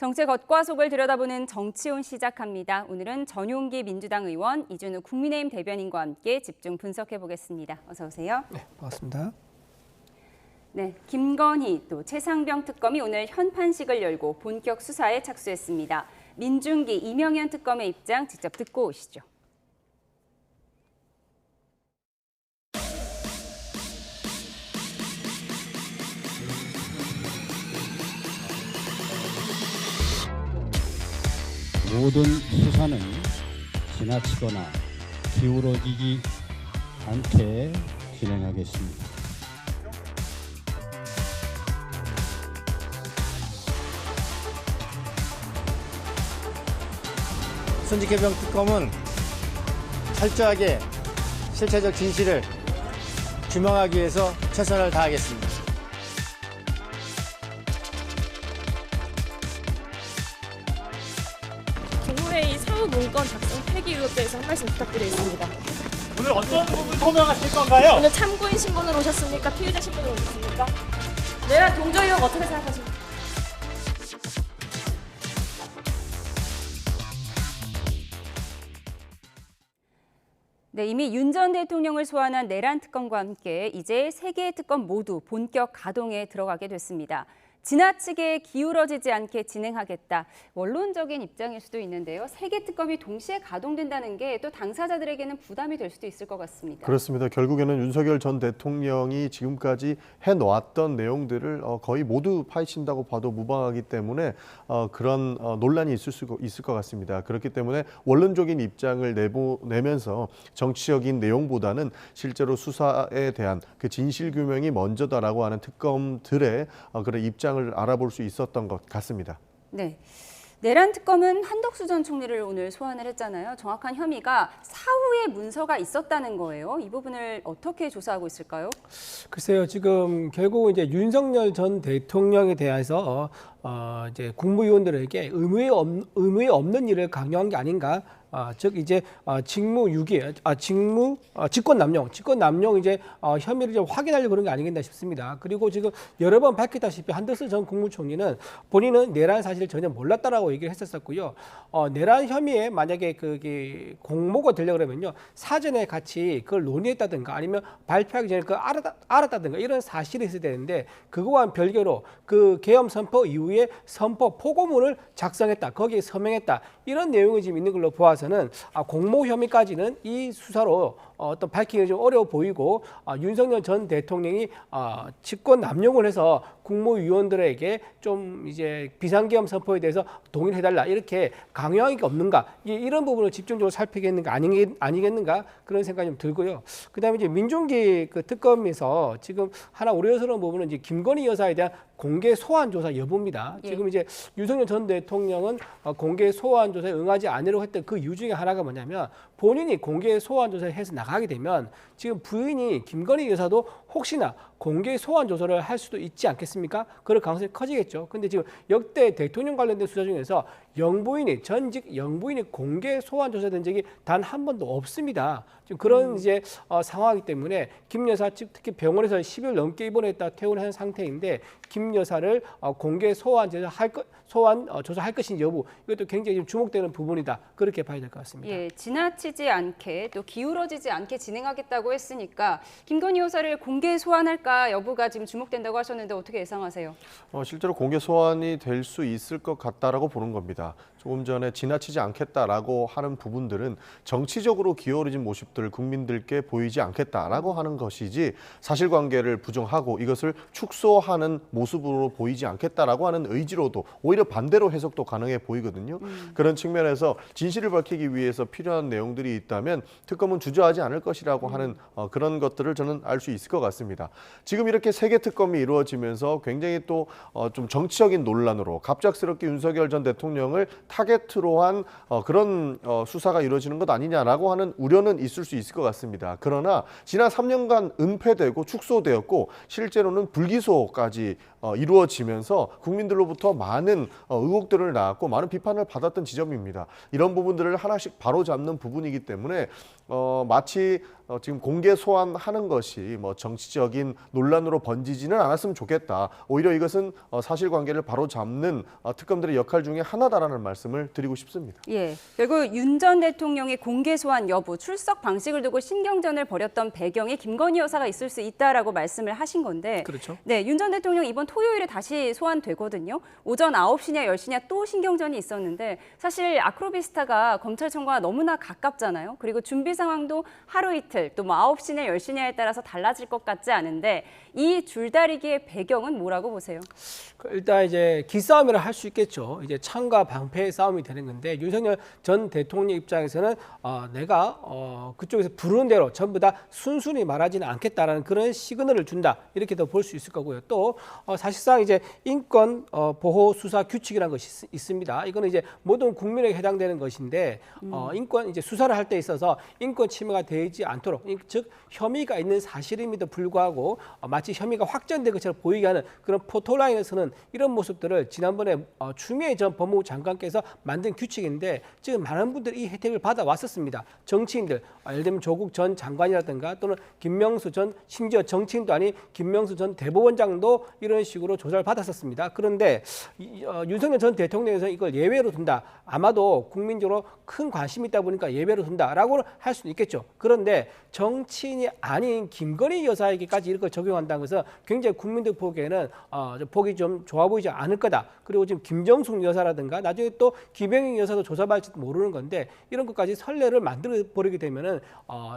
정치의 겉과 속을 들여다보는 정치온 시작합니다. 오늘은 전용기 민주당 의원, 이준우 국민의힘 대변인과 함께 집중 분석해 보겠습니다. 어서 오세요. 네, 반갑습니다. 네, 김건희 또 최상병 특검이 오늘 현판식을 열고 본격 수사에 착수했습니다. 민중기 이명현 특검의 입장 직접 듣고 오시죠. 모든 수사는 지나치거나 기울어지지 않게 진행하겠습니다. 손직해병 특검은 철저하게 실체적 진실을 규명하기 위해서 최선을 다하겠습니다. 국무회의 사후 문건 작성 폐기 의혹에 대해서 한 말씀 부탁드리겠습니다. 오늘 어떤 부분 소명하실 건가요? 오늘 참고인 신분으로 오셨습니까? 피의자 신분으로 오셨습니까? 내란 동조 의혹 어떻게 생각하십니까? 네, 이미 윤 전 대통령을 소환한 내란 특검과 함께 이제 세 개의 특검 모두 본격 가동에 들어가게 됐습니다. 지나치게 기울어지지 않게 진행하겠다. 원론적인 입장일 수도 있는데요. 세 개 특검이 동시에 가동된다는 게 또 당사자들에게는 부담이 될 수도 있을 것 같습니다. 그렇습니다. 결국에는 윤석열 전 대통령이 지금까지 해놓았던 내용들을 거의 모두 파헤친다고 봐도 무방하기 때문에 그런 논란이 있을 것 같습니다. 그렇기 때문에 원론적인 입장을 내면서 정치적인 내용보다는 실제로 수사에 대한 그 진실 규명이 먼저다라고 하는 특검들의 그런 입장을 알아볼 수 있었던 것 같습니다. 네. 내란 특검은 한덕수 전 총리를 오늘 소환을 했잖아요. 정확한 혐의가 사후에 문서가 있었다는 거예요. 이 부분을 어떻게 조사하고 있을까요? 글쎄요, 지금 결국 이제 윤석열 전 대통령에 대해서 이제 국무위원들에게 의무에 없는 일을 강요한 게 아닌가. 즉 이제 직권 남용 이제 혐의를 좀 확인하려고 그런 게 아니겠나 싶습니다. 그리고 지금 여러 번 밝혔다시피 한덕수 전 국무총리는 본인은 내란 사실을 전혀 몰랐다라고 얘기를 했었고요. 내란 혐의에 만약에 그게 공모가 되려고 그러면요, 사전에 같이 그걸 논의했다든가 아니면 발표하기 전에 그걸 알았다든가 이런 사실이 있어야 되는데, 그거와는 별개로 그 계엄 선포 이후에 선포 포고문을 작성했다, 거기에 서명했다, 이런 내용이 지금 있는 걸로 보아서는 공모 혐의까지는 이 수사로 어떤 밝히기 좀 어려워 보이고, 윤석열 전 대통령이 직권 남용을 해서 국무위원들에게 좀 이제 비상계엄 선포에 대해서 동의를 해달라 이렇게 강요한 게 없는가, 이런 부분을 집중적으로 살피겠는 게 아니겠는가 그런 생각이 좀 들고요. 그다음에 이제 민중기 그 특검에서 지금 하나 우려스러운 부분은 이제 김건희 여사에 대한 공개 소환 조사 여부입니다. 예. 지금 이제 윤석열 전 대통령은 공개 소환 조사에 응하지 않으려고 했던 그 이유 중에 하나가 뭐냐면, 본인이 공개 소환 조사를 해서 나가게 되면 지금 부인이 김건희 여사도 혹시나 공개 소환 조사를 할 수도 있지 않겠습니까? 그럴 가능성이 커지겠죠. 근데 지금 역대 대통령 관련된 수사 중에서 전직 영부인이 공개 소환 조사된 적이 단 한 번도 없습니다. 지금 그런 이제 상황이기 때문에 김 여사 특히 병원에서 10일 넘게 입원했다 퇴원한 상태인데, 김 여사를 공개 소환 조사할 것인지 여부, 이것도 굉장히 좀 주목되는 부분이다, 그렇게 봐야 될 것 같습니다. 예, 지나치지 않게 또 기울어지지 않게 진행하겠다고 했으니까 김건희 여사를 공개 소환할까 여부가 지금 주목된다고 하셨는데 어떻게 예상하세요? 실제로 공개 소환이 될 수 있을 것 같다라고 보는 겁니다. 조금 전에 지나치지 않겠다라고 하는 부분들은 정치적으로 기울어진 모습들을 국민들께 보이지 않겠다라고 하는 것이지, 사실관계를 부정하고 이것을 축소하는 모습으로 보이지 않겠다라고 하는 의지로도 오히려 반대로 해석도 가능해 보이거든요. 그런 측면에서 진실을 밝히기 위해서 필요한 내용들이 있다면 특검은 주저하지 않을 것이라고 하는 그런 것들을 저는 알 수 있을 것 같습니다. 지금 이렇게 세 개 특검이 이루어지면서 굉장히 또 좀 정치적인 논란으로 갑작스럽게 윤석열 전 대통령을 타겟으로 한 그런 수사가 이루어지는 것 아니냐라고 하는 우려는 있을 수 있을 것 같습니다. 그러나 지난 3년간 은폐되고 축소되었고 실제로는 불기소까지 이루어지면서 국민들로부터 많은 의혹들을 낳았고 많은 비판을 받았던 지점입니다. 이런 부분들을 하나씩 바로잡는 부분이기 때문에 마치 지금 공개 소환하는 것이 뭐 정치적인 논란으로 번지지는 않았으면 좋겠다. 오히려 이것은 사실관계를 바로잡는 특검들의 역할 중에 하나다라는 말씀을 드리고 싶습니다. 예, 결국 윤 전 대통령의 공개 소환 여부, 출석 방식을 두고 신경전을 벌였던 배경에 김건희 여사가 있을 수 있다라고 말씀을 하신 건데, 그렇죠. 네, 윤 전 대통령 이번 토요일에 다시 소환되거든요. 오전 9시냐 10시냐 또 신경전이 있었는데 사실 아크로비스타가 검찰청과 너무나 가깝잖아요. 그리고 준비 상황도 하루 이틀 또 뭐 9시냐 10시냐에 따라서 달라질 것 같지 않은데 이 줄다리기의 배경은 뭐라고 보세요? 일단 이제 기싸움이라 할 수 있겠죠. 이제 창과 방패의 싸움이 되는 건데 윤석열 전 대통령 입장에서는 내가 그쪽에서 부르는 대로 전부 다 순순히 말하지는 않겠다라는 그런 시그널을 준다 이렇게도 볼 수 있을 거고요. 또 사실상 이제 인권 보호 수사 규칙이라는 것이 있습니다. 이거는 이제 모든 국민에게 해당되는 것인데 인권 이제 수사를 할 때 있어서 인권 침해가 되지 않도록 즉 혐의가 있는 사실임에도 불구하고 마치 혐의가 확정된 것처럼 보이게 하는 그런 포토라인에서는 이런 모습들을 지난번에 추미애 전 법무부 장관께서 만든 규칙인데 지금 많은 분들이 이 혜택을 받아왔었습니다. 정치인들 예를 들면 조국 전 장관이라든가 또는 김명수 전 심지어 정치인도 아닌 김명수 전 대법원장도 이런 식으로 조사를 받았었습니다. 그런데 윤석열 전 대통령에서는 이걸 예외로 둔다. 아마도 국민적으로 큰 관심이 있다 보니까 예외로 둔다라고 할 수는 있겠죠. 그런데 정치인이 아닌 김건희 여사에게까지 이런 걸 적용한다는 것은 굉장히 국민들 보기에는 보기 좀 좋아 보이지 않을 거다. 그리고 지금 김정숙 여사라든가 나중에 또 김영희 여사도 조사받을지도 모르는 건데 이런 것까지 선례를 만들어 버리게 되면은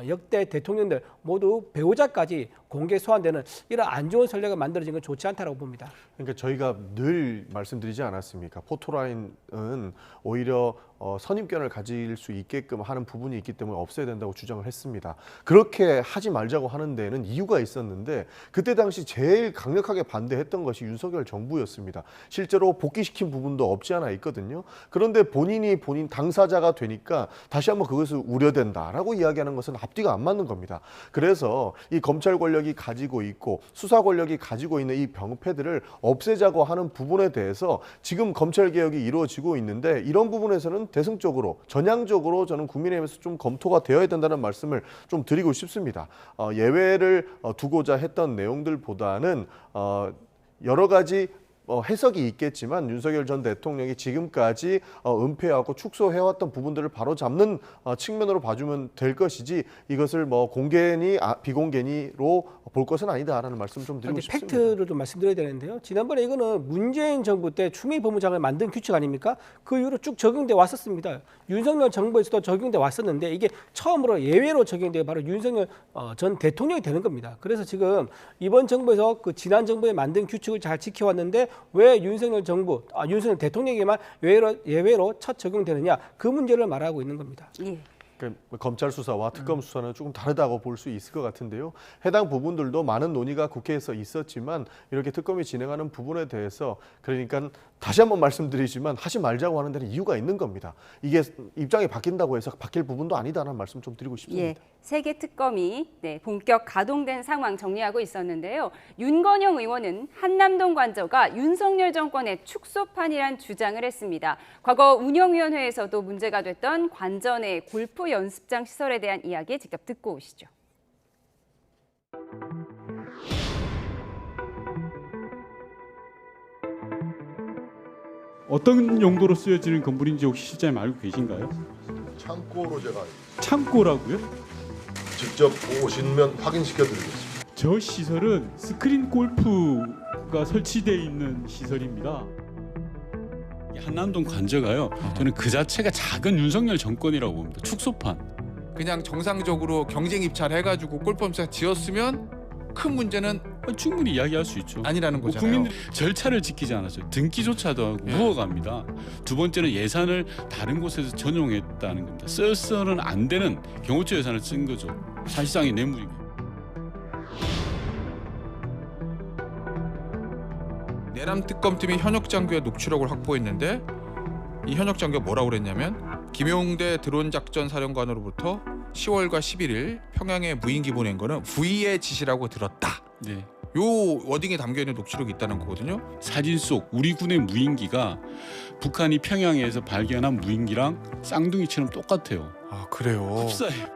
역대 대통령들 모두 배우자까지 공개 소환되는 이런 안 좋은 선례가 만들어진 건 좋지 않다라고 봅니다. 그러니까 저희가 늘 말씀드리지 않았습니까? 포토라인은 오히려 선입견을 가질 수 있게끔 하는 부분이 있기 때문에 없애야 된다고 주장을 했습니다. 그렇게 하지 말자고 하는 데는 이유가 있었는데 그때 당시 제일 강력하게 반대했던 것이 윤석열 정부였습니다. 실제로 복귀시킨 부분도 없지 않아 있거든요. 그런데 본인 당사자가 되니까 다시 한번 그것을 우려된다라고 이야기하는 것은 앞뒤가 안 맞는 겁니다. 그래서 이 검찰 권력이 가지고 있고 수사 권력이 가지고 있는 이 병폐들을 없애자고 하는 부분에 대해서 지금 검찰 개혁이 이루어지고 있는데 이런 부분에서는 대승적으로 전향적으로 저는 국민의힘에서 좀 검토가 되어야 된다는 말씀을 좀 드리고 싶습니다. 예외를 두고자 했던 내용들보다는 여러 가지 해석이 있겠지만 윤석열 전 대통령이 지금까지 은폐하고 축소해왔던 부분들을 바로잡는 측면으로 봐주면 될 것이지 이것을 뭐 공개니 비공개니로 볼 것은 아니다라는 말씀 좀 드리고 싶습니다. 팩트를 좀 말씀드려야 되는데요. 지난번에 이거는 문재인 정부 때 추미애 법무장관이 만든 규칙 아닙니까? 그 이후로 쭉 적용돼 왔었습니다. 윤석열 정부에서도 적용돼 왔었는데 이게 처음으로 예외로 적용돼 바로 윤석열 전 대통령이 되는 겁니다. 그래서 지금 이번 정부에서 그 지난 정부에 만든 규칙을 잘 지켜왔는데 왜 윤석열 정부, 윤석열 대통령에게만 예외로 첫 적용되느냐 그 문제를 말하고 있는 겁니다. 예. 그러니까 검찰 수사와 특검 수사는 조금 다르다고 볼 수 있을 것 같은데요. 해당 부분들도 많은 논의가 국회에서 있었지만 이렇게 특검이 진행하는 부분에 대해서 그러니까 다시 한번 말씀드리지만 하지 말자고 하는 데는 이유가 있는 겁니다. 이게 입장이 바뀐다고 해서 바뀔 부분도 아니다라는 말씀 좀 드리고 싶습니다. 예, 세계 특검이 본격 가동된 상황 정리하고 있었는데요. 윤건영 의원은 한남동 관저가 윤석열 정권의 축소판이란 주장을 했습니다. 과거 운영위원회에서도 문제가 됐던 관저 내 골프 연습장 시설에 대한 이야기 직접 듣고 오시죠. 어떤 용도로 쓰여지는 건물인지 혹시 실장님 알고 계신가요? 창고로 제가 창고라고요? 직접 오시면 확인시켜드리겠습니다. 저 시설은 스크린 골프가 설치되어 있는 시설입니다. 한남동 관저가요. 저는 그 자체가 작은 윤석열 정권이라고 봅니다. 축소판. 그냥 정상적으로 경쟁 입찰해가지고 골프연습장 지었으면 큰 문제는 충분히 이야기할 수 있죠. 아니라는 거잖아요. 국민들 절차를 지키지 않았어요. 등기조차도 하고 무허가입니다. 두 번째는 예산을 다른 곳에서 전용했다는 겁니다. 써서는 안 되는 경호처 예산을 쓴 거죠. 사실상의 뇌물입니다. 내란 특검팀이 현역 장교의 녹취록을 확보했는데 이 현역 장교가 뭐라고 그랬냐면 김용대 드론 작전 사령관으로부터 10월과 11일 평양에 무인기 보낸 거는 V의 지시라고 들었다. 네. 요 워딩에 담겨 있는 녹취록이 있다는 거거든요. 사진 속 우리 군의 무인기가 북한이 평양에서 발견한 무인기랑 쌍둥이처럼 똑같아요. 아 그래요. 흡사해요.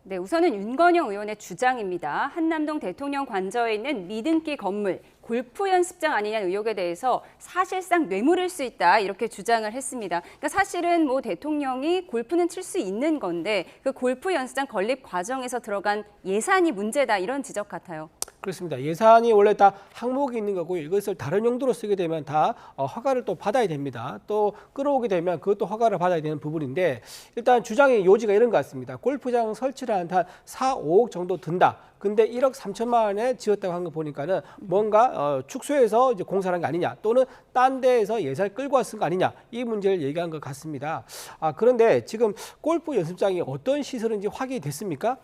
네, 우선은 윤건영 의원의 주장입니다. 한남동 대통령 관저에 있는 미등기 건물, 골프 연습장 아니냐는 의혹에 대해서 사실상 뇌물일 수 있다 이렇게 주장을 했습니다. 그러니까 사실은 뭐 대통령이 골프는 칠 수 있는 건데 그 골프 연습장 건립 과정에서 들어간 예산이 문제다 이런 지적 같아요. 그렇습니다. 예산이 원래 다 항목이 있는 거고요. 이것을 다른 용도로 쓰게 되면 다 허가를 또 받아야 됩니다. 또 끌어오게 되면 그것도 허가를 받아야 되는 부분인데 일단 주장의 요지가 이런 것 같습니다. 골프장 설치를 한 4, 5억 정도 든다. 근데 1억 3천만 원에 지었다고 한 거 보니까는 뭔가 축소해서 이제 공사를 한 게 아니냐 또는 딴 데에서 예산을 끌고 왔은 거 아니냐 이 문제를 얘기한 것 같습니다. 그런데 지금 골프 연습장이 어떤 시설인지 확인이 됐습니까?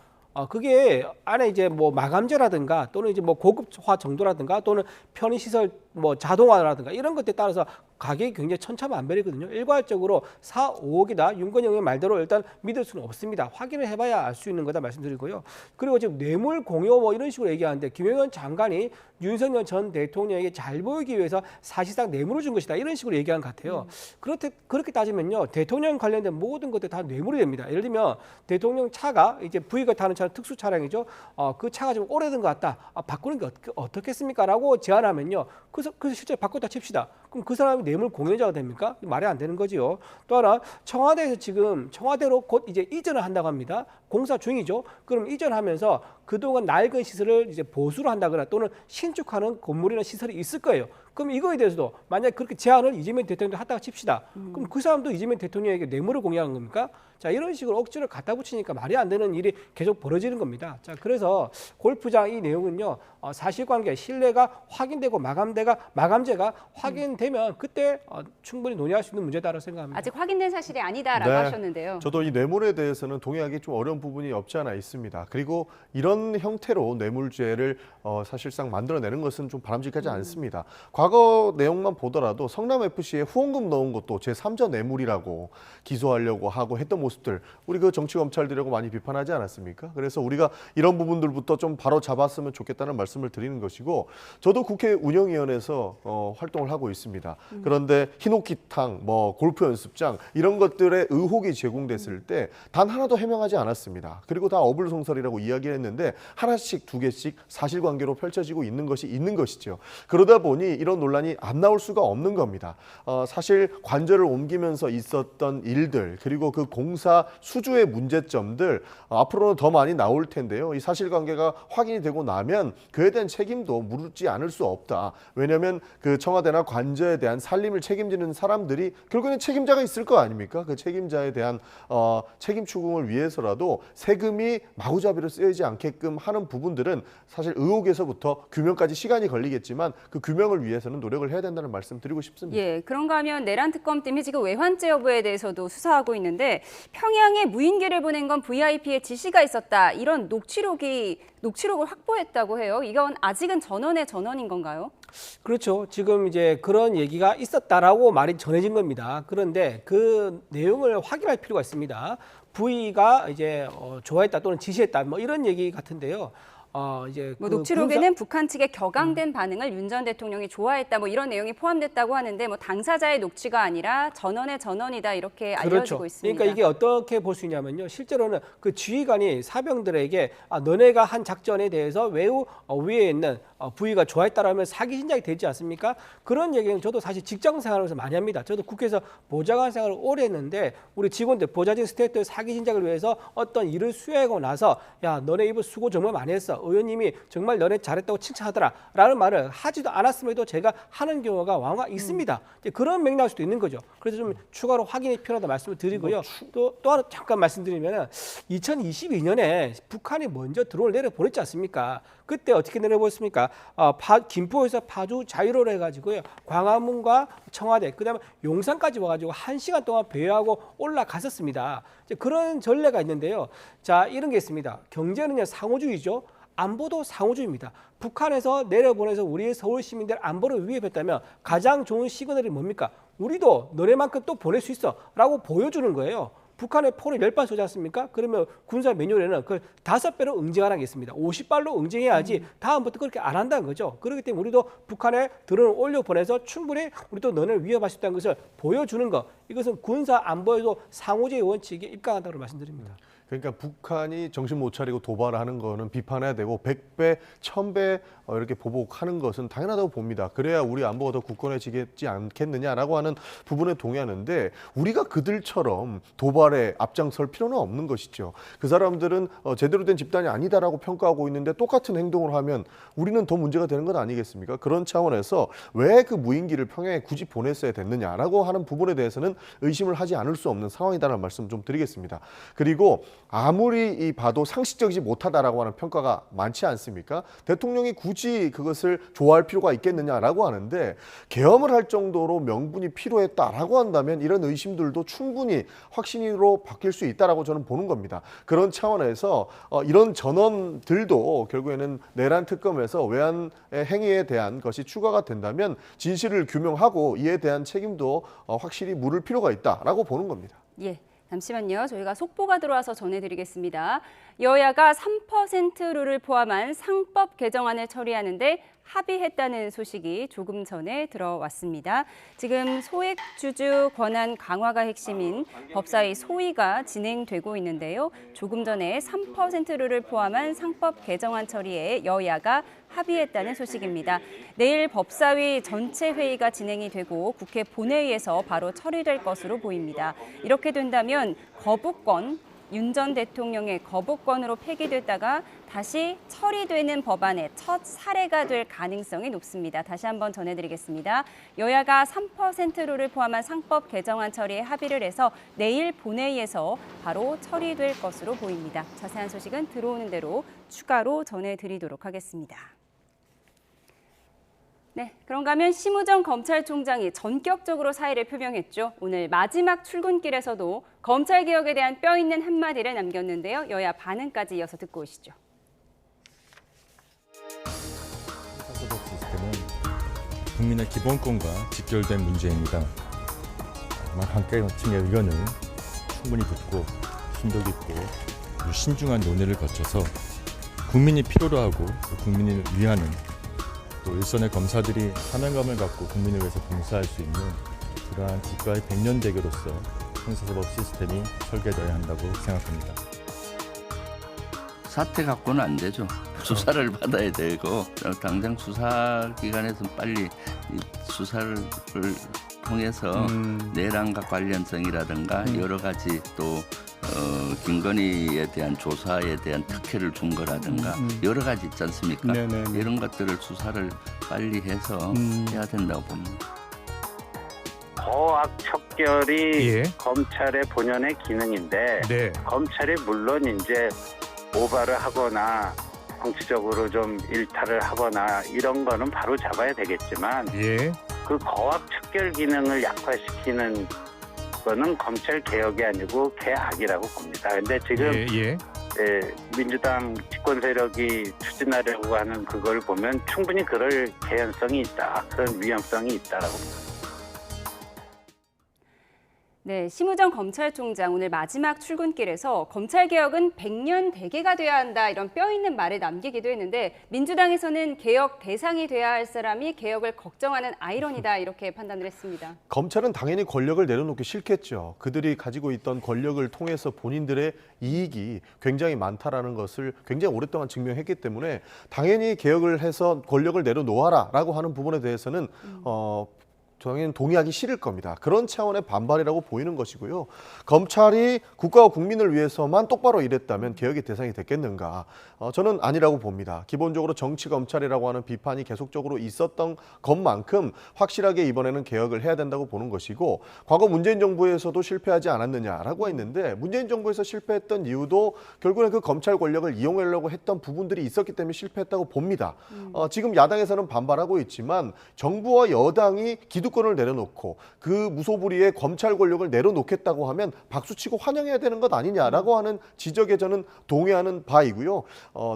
그게 안에 이제 뭐 마감재라든가 또는 이제 뭐 고급화 정도라든가 또는 편의시설 뭐 자동화라든가 이런 것들에 따라서 가격이 굉장히 천차만별이거든요. 일괄적으로 4, 5억이다. 윤건영의 말대로 일단 믿을 수는 없습니다. 확인을 해봐야 알 수 있는 거다 말씀드리고요. 그리고 지금 뇌물 공여 뭐 이런 식으로 얘기하는데 김영현 장관이 윤석열 전 대통령에게 잘 보이기 위해서 사실상 뇌물을 준 것이다. 이런 식으로 얘기한 것 같아요. 그렇게 따지면요. 대통령 관련된 모든 것들 다 뇌물이 됩니다. 예를 들면 대통령 차가 이제 부위가 타는 차는 특수 차량이죠. 그 차가 좀 오래된 것 같다. 바꾸는 게 어떻겠습니까? 라고 제안하면요. 그래서 실제 바꿨다 칩시다. 그럼 그 사람이 뇌물 공여자가 됩니까? 말이 안 되는 거지요. 또 하나 청와대에서 지금 청와대로 곧 이제 이전을 한다고 합니다. 공사 중이죠. 그럼 이전하면서 그동안 낡은 시설을 이제 보수를 한다거나 또는 신축하는 건물이나 시설이 있을 거예요. 그럼 이거에 대해서도 만약 그렇게 제안을 이재명 대통령이 하다가 칩시다. 그럼 그 사람도 이재명 대통령에게 뇌물을 공유한 겁니까? 자, 이런 식으로 억지로 갖다 붙이니까 말이 안 되는 일이 계속 벌어지는 겁니다. 자, 그래서 골프장 이 내용은요, 사실관계, 신뢰가 확인되고 마감재가 확인되면 그때 충분히 논의할 수 있는 문제다라고 생각합니다. 아직 확인된 사실이 아니다라고 네. 하셨는데요. 저도 이 뇌물에 대해서는 동의하기 좀 어려운 부분이 없지 않아 있습니다. 그리고 이런 형태로 뇌물죄를 사실상 만들어내는 것은 좀 바람직하지 않습니다. 과거 내용만 보더라도 성남FC에 후원금 넣은 것도 제3자 뇌물이라고 기소하려고 하고 했던 모습들 우리 그 정치검찰들하고 많이 비판하지 않았습니까? 그래서 우리가 이런 부분들부터 좀 바로 잡았으면 좋겠다는 말씀을 드리는 것이고 저도 국회 운영위원회에서 활동을 하고 있습니다. 그런데 흰옥기탕, 뭐 골프 연습장 이런 것들의 의혹이 제공됐을 때 단 하나도 해명하지 않았습니다. 그리고 다 어불성설이라고 이야기했는데 하나씩 두 개씩 사실관계로 펼쳐지고 있는 것이 있는 것이죠. 그러다 보니 이런 논란이 안 나올 수가 없는 겁니다. 사실 관저를 옮기면서 있었던 일들 그리고 그 공사 수주의 문제점들 앞으로는 더 많이 나올 텐데요. 이 사실관계가 확인이 되고 나면 그에 대한 책임도 물지 않을 수 없다. 왜냐하면 그 청와대나 관저에 대한 살림을 책임지는 사람들이 결국에는 책임자가 있을 거 아닙니까? 그 책임자에 대한 책임 추궁을 위해서라도 세금이 마구잡이로 쓰이지 않게끔 하는 부분들은 사실 의혹에서부터 규명까지 시간이 걸리겠지만 그 규명을 위해서는 노력을 해야 된다는 말씀 드리고 싶습니다. 예, 그런가 하면 내란 특검 때문에 지금 외환죄 여부에 대해서도 수사하고 있는데 평양에 무인기를 보낸 건 VIP의 지시가 있었다. 이런 녹취록을 확보했다고 해요. 이건 아직은 전원의 전원인 건가요? 그렇죠. 지금 이제 그런 얘기가 있었다라고 말이 전해진 겁니다. 그런데 그 내용을 확인할 필요가 있습니다. V가 이제 좋아했다 또는 지시했다 뭐 이런 얘기 같은데요. 이제 뭐 녹취록에는 북한 측의 격앙된 반응을 윤 전 대통령이 좋아했다 뭐 이런 내용이 포함됐다고 하는데 뭐 당사자의 녹취가 아니라 전원의 전원이다 이렇게 그렇죠. 알려지고 있습니다. 그러니까 이게 어떻게 볼 수 있냐면요. 실제로는 그 지휘관이 사병들에게 너네가 한 작전에 대해서 매우 위에 있는 부위가 좋아했다라면 사기 신작이 되지 않습니까? 그런 얘기는 저도 사실 직장 생활에서 많이 합니다. 저도 국회에서 보좌관 생활을 오래 했는데 우리 직원들, 보좌진 스태프들 사기 신작을 위해서 어떤 일을 수행하고 나서 야 너네 이거 수고 정말 많이 했어. 의원님이 정말 너네 잘했다고 칭찬하더라 라는 말을 하지도 않았음에도 제가 하는 경우가 왕왕 있습니다. 그런 맥락일 수도 있는 거죠. 그래서 좀 추가로 확인이 필요하다 말씀을 드리고요. 또 하나 잠깐 말씀드리면 2022년에 북한이 먼저 드론을 내려보냈지 않습니까? 그때 어떻게 내려보냈습니까? 김포에서 파주 자유로를 해가지고요. 광화문과 청와대, 그다음에 용산까지 와가지고 1시간 동안 배회하고 올라갔었습니다. 그런 전례가 있는데요. 자, 이런 게 있습니다. 경제는요 상호주의죠. 안보도 상호주의입니다. 북한에서 내려보내서 우리 서울 시민들 안보를 위협했다면 가장 좋은 시그널이 뭡니까? 우리도 너네만큼 또 보낼 수 있어 라고 보여주는 거예요. 북한의 포를 10발 쏘지 않습니까? 그러면 군사 매뉴얼에는 그걸 5배로 응징하라는 게 있습니다. 50발로 응징해야지 다음부터 그렇게 안 한다는 거죠. 그렇기 때문에 우리도 북한에 드론을 올려보내서 충분히 우리도 너네를 위협할 수 있다는 것을 보여주는 것. 이것은 군사 안보에도 상호주의 원칙에 입각한다고 말씀드립니다. 그러니까 북한이 정신 못 차리고 도발을 하는 거는 비판해야 되고 100배, 1000배 이렇게 보복하는 것은 당연하다고 봅니다. 그래야 우리 안보가 더 굳건해지겠지 않겠느냐라고 하는 부분에 동의하는데 우리가 그들처럼 도발에 앞장설 필요는 없는 것이죠. 그 사람들은 제대로 된 집단이 아니다라고 평가하고 있는데 똑같은 행동을 하면 우리는 더 문제가 되는 것 아니겠습니까? 그런 차원에서 왜 그 무인기를 평양에 굳이 보냈어야 됐느냐라고 하는 부분에 대해서는 의심을 하지 않을 수 없는 상황이다라는 말씀 좀 드리겠습니다. 그리고 아무리 봐도 상식적이지 못하다라고 하는 평가가 많지 않습니까? 대통령이 굳이 그것을 좋아할 필요가 있겠느냐라고 하는데 계엄을 할 정도로 명분이 필요했다라고 한다면 이런 의심들도 충분히 확신으로 바뀔 수 있다라고 저는 보는 겁니다. 그런 차원에서 이런 전원들도 결국에는 내란 특검에서 외환의 행위에 대한 것이 추가가 된다면 진실을 규명하고 이에 대한 책임도 확실히 물을 필요가 있다라고 보는 겁니다. 예. 잠시만요. 저희가 속보가 들어와서 전해드리겠습니다. 여야가 3% 룰을 포함한 상법 개정안을 처리하는데 합의했다는 소식이 조금 전에 들어왔습니다. 지금 소액주주 권한 강화가 핵심인 법사위 소위가 진행되고 있는데요. 조금 전에 3% 룰을 포함한 상법 개정안 처리에 여야가 합의했다는 소식입니다. 내일 법사위 전체 회의가 진행이 되고 국회 본회의에서 바로 처리될 것으로 보입니다. 이렇게 된다면 거부권, 윤 전 대통령의 거부권으로 폐기됐다가 다시 처리되는 법안의 첫 사례가 될 가능성이 높습니다. 다시 한번 전해드리겠습니다. 여야가 3% 룰을 포함한 상법 개정안 처리에 합의를 해서 내일 본회의에서 바로 처리될 것으로 보입니다. 자세한 소식은 들어오는 대로 추가로 전해드리도록 하겠습니다. 네, 그런가 하면 심우정 검찰총장이 전격적으로 사의를 표명했죠. 오늘 마지막 출근길에서도 검찰개혁에 대한 뼈 있는 한마디를 남겼는데요. 여야 반응까지 이어서 듣고 오시죠. 사법적 시스템은 국민의 기본권과 직결된 문제입니다. 각계층의 의견을 충분히 듣고 심도 깊고 신중한 논의를 거쳐서 국민이 필요로 하고 국민을 위하는 또 일선의 검사들이 사명감을 갖고 국민을 위해서 봉사할 수 있는 그러한 국가의 백년대교로서 형사사법 시스템이 설계되어야 한다고 생각합니다. 사태 갖고는 안 되죠. 수사를 받아야 되고 당장 수사기관에서 빨리 수사를 통해서 내란과 관련성이라든가 여러 가지 또 김건희에 대한 조사에 대한 특혜를 준 거라든가 여러 가지 있지 않습니까? 네네네. 이런 것들을 수사를 빨리 해서 해야 된다고 봅니다. 거악 척결이 예. 검찰의 본연의 기능인데 네. 검찰이 물론 이제 오바를 하거나 정치적으로 좀 일탈을 하거나 이런 거는 바로 잡아야 되겠지만 예. 그 거악 척결 기능을 약화시키는 거는 검찰 개혁이 아니고 개악이라고 봅니다. 그런데 지금 민주당 집권 세력이 추진하려고 하는 그걸 보면 충분히 그럴 개연성이 있다. 그런 위험성이 있다라고 봅니다. 네, 심우정 검찰총장 오늘 마지막 출근길에서 검찰개혁은 100년 대계가 돼야 한다 이런 뼈 있는 말을 남기기도 했는데 민주당에서는 개혁 대상이 돼야 할 사람이 개혁을 걱정하는 아이러니다 이렇게 판단을 했습니다. 검찰은 당연히 권력을 내려놓기 싫겠죠. 그들이 가지고 있던 권력을 통해서 본인들의 이익이 굉장히 많다라는 것을 굉장히 오랫동안 증명했기 때문에 당연히 개혁을 해서 권력을 내려놓아라라고 하는 부분에 대해서는 저는 동의하기 싫을 겁니다. 그런 차원의 반발이라고 보이는 것이고요. 검찰이 국가와 국민을 위해서만 똑바로 일했다면 개혁의 대상이 됐겠는가? 저는 아니라고 봅니다. 기본적으로 정치검찰이라고 하는 비판이 계속적으로 있었던 것만큼 확실하게 이번에는 개혁을 해야 된다고 보는 것이고 과거 문재인 정부에서도 실패하지 않았느냐라고 했는데 문재인 정부에서 실패했던 이유도 결국엔 그 검찰 권력을 이용하려고 했던 부분들이 있었기 때문에 실패했다고 봅니다. 지금 야당에서는 반발하고 있지만 정부와 여당이 기득권을 내려놓고 그 무소불위의 검찰 권력을 내려놓겠다고 하면 박수치고 환영해야 되는 것 아니냐라고 하는 지적에 저는 동의하는 바이고요.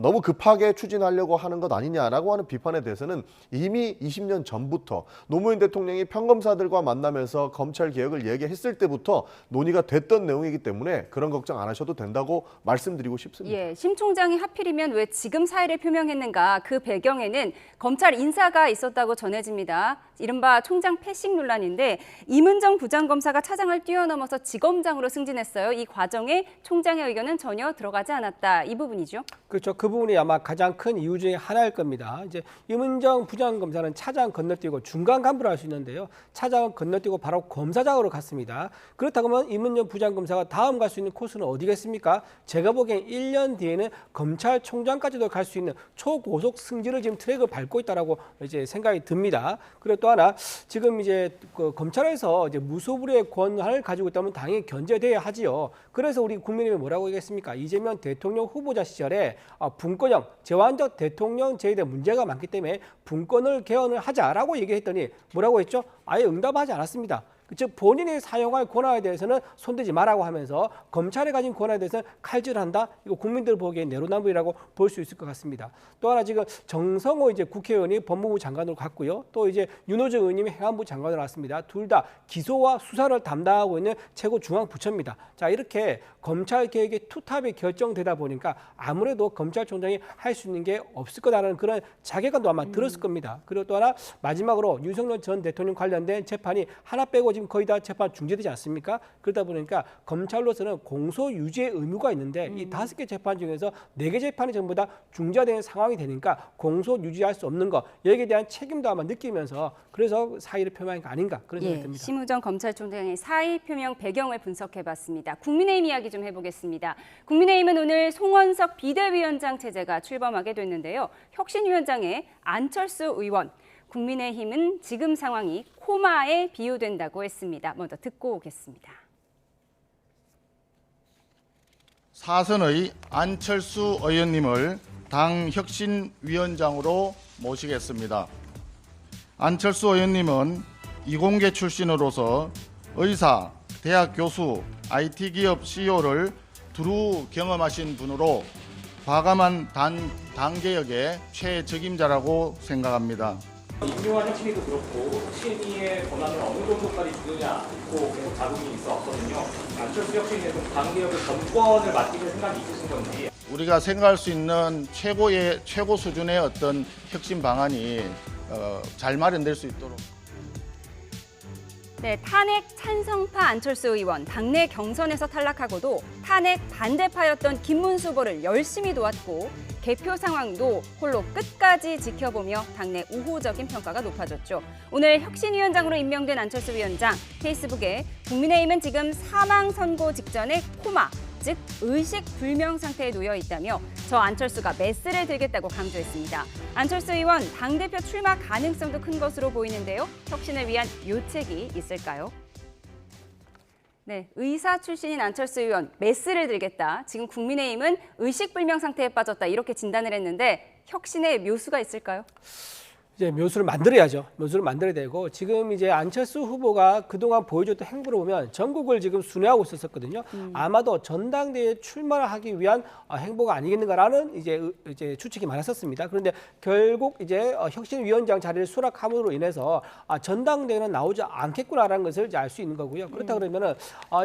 너무 급하게 추진하려고 하는 것 아니냐라고 하는 비판에 대해서는 이미 20년 전부터 노무현 대통령이 평검사들과 만나면서 검찰 개혁을 얘기했을 때부터 논의가 됐던 내용이기 때문에 그런 걱정 안 하셔도 된다고 말씀드리고 싶습니다. 예, 심 총장이 하필이면 왜 지금 사의를 표명했는가? 그 배경에는 검찰 인사가 있었다고 전해집니다. 이른바 총장 패싱 논란인데 이문정 부장검사가 차장을 뛰어넘어서 지검장으로 승진했어요. 이 과정에 총장의 의견은 전혀 들어가지 않았다. 이 부분이죠. 그렇죠. 그 부분이 아마 가장 큰 이유 중에 하나일 겁니다. 이제 이문정 부장검사는 차장 건너뛰고 중간 간부를 할 수 있는데요. 차장을 건너뛰고 바로 검사장으로 갔습니다. 그렇다고 하면 이문정 부장검사가 다음 갈 수 있는 코스는 어디겠습니까? 제가 보기엔 1년 뒤에는 검찰총장까지도 갈 수 있는 초고속 승진을 지금 트랙을 밟고 있다라고 이제 생각이 듭니다. 그리고 또 하나 지금 이제 그 검찰에서 이제 무소불위의 권한을 가지고 있다면 당연히 견제돼야 하지요. 그래서 우리 국민의힘이 뭐라고 얘기했습니까? 이재명 대통령 후보자 시절에 분권형 제왕적 대통령제에 대한 문제가 많기 때문에 분권을 개헌을 하자라고 얘기했더니 뭐라고 했죠? 아예 응답하지 않았습니다. 즉 본인이 사용할 권한에 대해서는 손대지 마라고 하면서 검찰이 가진 권한에 대해서는 칼질한다. 이거 국민들 보기엔 내로남불이라고 볼 수 있을 것 같습니다. 또 하나 지금 정성호 이제 국회의원이 법무부 장관으로 갔고요. 또 이제 윤호중 의원님이 행안부 장관으로 왔습니다. 둘 다 기소와 수사를 담당하고 있는 최고 중앙 부처입니다. 자, 이렇게 검찰 개혁의 투탑이 결정되다 보니까 아무래도 검찰총장이 할 수 있는 게 없을 거다라는 그런 자괴감도 아마 들었을 겁니다. 그리고 또 하나 마지막으로 윤석열 전 대통령 관련된 재판이 하나 빼고 지금 거의 다 재판 중지되지 않습니까? 그러다 보니까 검찰로서는 공소 유지의 의무가 있는데 이 5개 재판 중에서 4개 재판이 전부 다 중지되는 상황이 되니까 공소 유지할 수 없는 거 여기에 대한 책임도 아마 느끼면서 그래서 사의를 표명한 게 아닌가 그런 생각이 듭니다. 심우정 검찰총장의 사의 표명 배경을 분석해봤습니다. 국민의힘 이야기 좀 해보겠습니다. 국민의힘은 오늘 송원석 비대위원장 체제가 출범하게 됐는데요. 혁신위원장에 안철수 의원, 국민의힘은 지금 상황이 코마에 비유된다고 했습니다. 먼저 듣고 오겠습니다. 사선의 안철수 의원님을 당 혁신위원장으로 모시겠습니다. 안철수 의원님은 이공계 출신으로서 의사, 대학 교수, IT 기업 CEO를 두루 경험하신 분으로 과감한 당개혁의 최적임자라고 생각합니다. 임요한 혁신위도 그렇고 혁신위의 권한을 어느 정도까지 주느냐고 계속 자국이 있어 왔거든요. 안철수 혁신위에서 당개혁의 전권을 맡기실 생각이 있으신 건지. 우리가 생각할 수 있는 최고 수준의 어떤 혁신 방안이 잘 마련될 수 있도록. 네, 탄핵 찬성파 안철수 의원, 당내 경선에서 탈락하고도 탄핵 반대파였던 김문수 후보를 열심히 도왔고 개표 상황도 홀로 끝까지 지켜보며 당내 우호적인 평가가 높아졌죠. 오늘 혁신위원장으로 임명된 안철수 위원장, 페이스북에 국민의힘은 지금 사망 선고 직전에 코마, 즉 의식불명 상태에 놓여 있다며 저 안철수가 메스를 들겠다고 강조했습니다. 안철수 의원 당대표 출마 가능성도 큰 것으로 보이는데요. 혁신을 위한 요책이 있을까요? 네, 의사 출신인 안철수 의원 메스를 들겠다. 지금 국민의힘은 의식불명 상태에 빠졌다 이렇게 진단을 했는데 혁신의 묘수가 있을까요? 이제 묘수를 만들어야죠. 묘수를 만들어야 되고 지금 이제 안철수 후보가 그동안 보여줬던 행보를 보면 전국을 지금 순회하고 있었거든요. 아마도 전당대회에 출마를 하기 위한 행보가 아니겠는가라는 이제 추측이 많았었습니다. 그런데 결국 이제 혁신위원장 자리를 수락함으로 인해서 전당대회는 나오지 않겠구나라는 것을 이제 알 수 있는 거고요. 그렇다 그러면은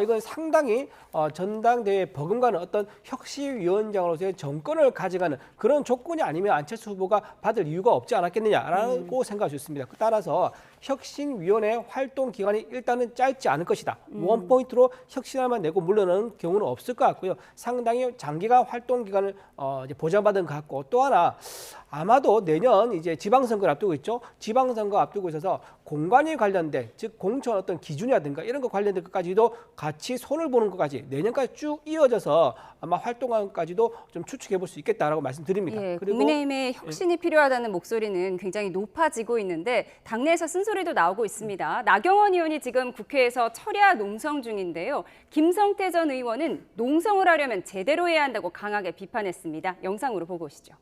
이건 상당히 전당대회에 버금가는 어떤 혁신위원장으로서의 정권을 가져가는 그런 조건이 아니면 안철수 후보가 받을 이유가 없지 않았겠느냐라는 생각할 수 있습니다. 따라서 혁신위원회 활동 기간이 일단은 짧지 않을 것이다. 원포인트로 혁신안만 내고 물러나는 경우는 없을 것 같고요. 상당히 장기간 활동 기간을 이제 보장받은 것 같고 또 하나 아마도 내년 이제 지방선거를 앞두고 있죠. 지방선거 앞두고 있어서 공관위 관련된 즉 공천 어떤 기준이라든가 이런 거 관련된 것까지도 같이 손을 보는 것까지 내년까지 쭉 이어져서 아마 활동안까지도 좀 추측해 볼 수 있겠다라고 말씀드립니다. 예, 그리고 국민의힘의 혁신이 필요하다는 목소리는 굉장히 높아지고 있는데 당내에서 쓴소리도 나오고 있습니다. 나경원 의원이 지금 국회에서 철야 농성 중인데요. 김성태 전 의원은 농성을 하려면 제대로 해야 한다고 강하게 비판했습니다. 영상으로 보고 오시죠.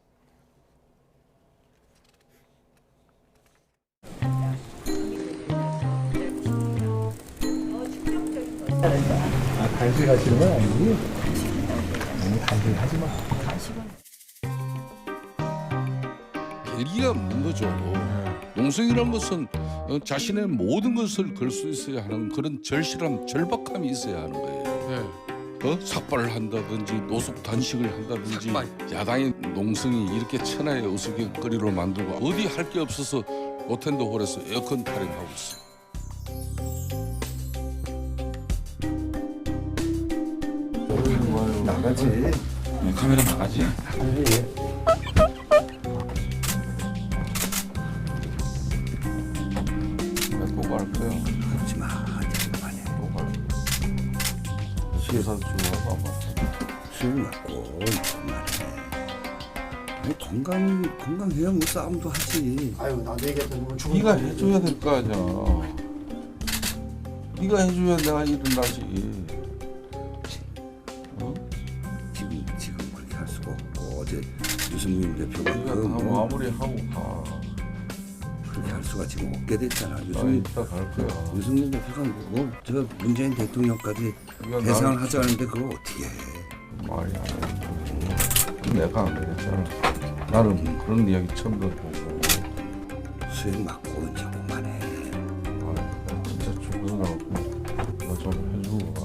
간식하시는 건 아니지? 간식하지 마. 계기가 없는 거죠. 농성이라는 것은 자신의 모든 것을 걸 수 있어야 하는 그런 절실함, 절박함이 있어야 하는 거예요. 삭발을 한다든지 노숙 단식을 한다든지 야당의 농성이 이렇게 천하의 어수선거리로 만들고 어디 할 게 없어서 로텐더 홀에서 에어컨 타령하고 있어요. 나가지. 카메라 나가지. 보고 할 거야. 하지 마. 그만해. 수혜산 주문하고 와봐. 술 먹고 그만해. 건강해야 뭐 싸움도 하지. 아유, 나도 얘기했던 거 네가 해줘야 될 거 아니야. 네가 해줘야 내가 일어나지. 지금 그렇게 할 수가 없고 어제 유승민 대표가 네가 다 마무리하고 가. 그렇게 할 수가 지금 없게 됐잖아. 이따 갈 거야. 유승민 대표가 저 문재인 대통령까지 대상을 하자는데 그걸 어떻게 해? 말이 안 해. 내가 안 그랬잖아. 나는 그런 이야기 처음 들어보고. 수액 맞고는 자 그만해. 아, 진짜 죽어나고 너 좀 해주고 가.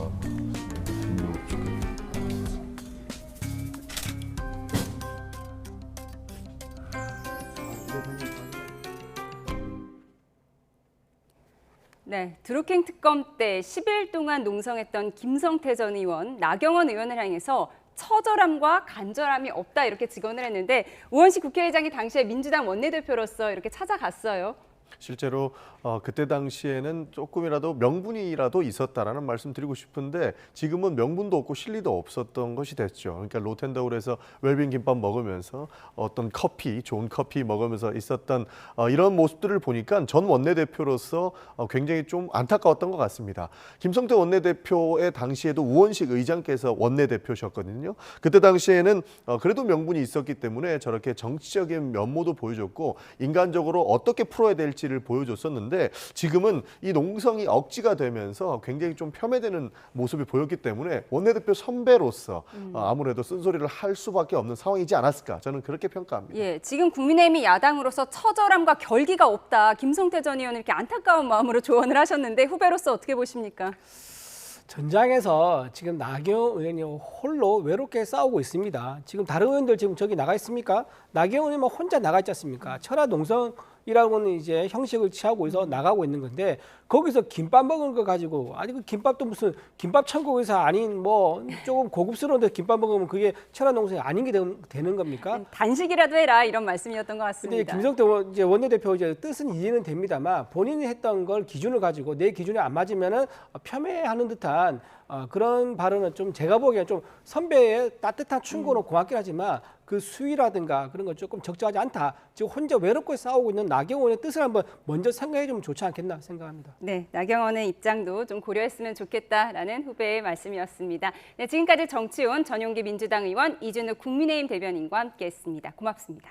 힘들어 죽겠다. 네, 드루킹 특검 때 10일 동안 농성했던 김성태 전 의원, 나경원 의원을 향해서 처절함과 간절함이 없다 이렇게 증언을 했는데 우원식 국회의장이 당시에 민주당 원내대표로서 이렇게 찾아갔어요. 실제로 그때 당시에는 조금이라도 명분이라도 있었다라는 말씀 드리고 싶은데 지금은 명분도 없고 실리도 없었던 것이 됐죠. 그러니까 로텐더홀에서 웰빙 김밥 먹으면서 어떤 커피, 좋은 커피 먹으면서 있었던 이런 모습들을 보니까 전 원내대표로서 굉장히 좀 안타까웠던 것 같습니다. 김성태 원내대표의 당시에도 우원식 의장께서 원내대표셨거든요. 그때 당시에는 그래도 명분이 있었기 때문에 저렇게 정치적인 면모도 보여줬고 인간적으로 어떻게 풀어야 될지를 보여줬었는데 지금은 이 농성이 억지가 되면서 굉장히 좀 폄훼되는 모습이 보였기 때문에 원내대표 선배로서 아무래도 쓴소리를 할 수밖에 없는 상황이지 않았을까 저는 그렇게 평가합니다. 예, 지금 국민의힘이 야당으로서 처절함과 결기가 없다. 김성태 전 의원은 이렇게 안타까운 마음으로 조언을 하셨는데 후배로서 어떻게 보십니까? 전장에서 지금 나경원 의원이 홀로 외롭게 싸우고 있습니다. 지금 다른 의원들 지금 저기 나가 있습니까? 나경원 의원만 혼자 나가 있지 않습니까? 철야 농성이라고는 이제 형식을 취하고 있어 나가고 있는 건데 거기서 김밥 먹은 거 가지고 아니 그 김밥도 무슨 김밥 천국에서 아닌 뭐 조금 고급스러운데 김밥 먹으면 그게 철야 농성이 아닌 게 되는 겁니까? 단식이라도 해라 이런 말씀이었던 것 같습니다. 근데 김성태 이제 원내대표 이제 뜻은 이해는 됩니다만 본인이 했던 걸 기준을 가지고 내 기준에 안 맞으면은 폄훼하는 듯한 그런 발언은 좀 제가 보기엔 좀 선배의 따뜻한 충고는 고맙긴 하지만 그 수위라든가 그런 건 조금 적절하지 않다. 지금 혼자 외롭게 싸우고 있는 나경원의 뜻을 한번 먼저 생각해 주면 좋지 않겠나 생각합니다. 네, 나경원의 입장도 좀 고려했으면 좋겠다라는 후배의 말씀이었습니다. 네, 지금까지 정치온 전용기 민주당 의원 이준우 국민의힘 대변인과 함께했습니다. 고맙습니다.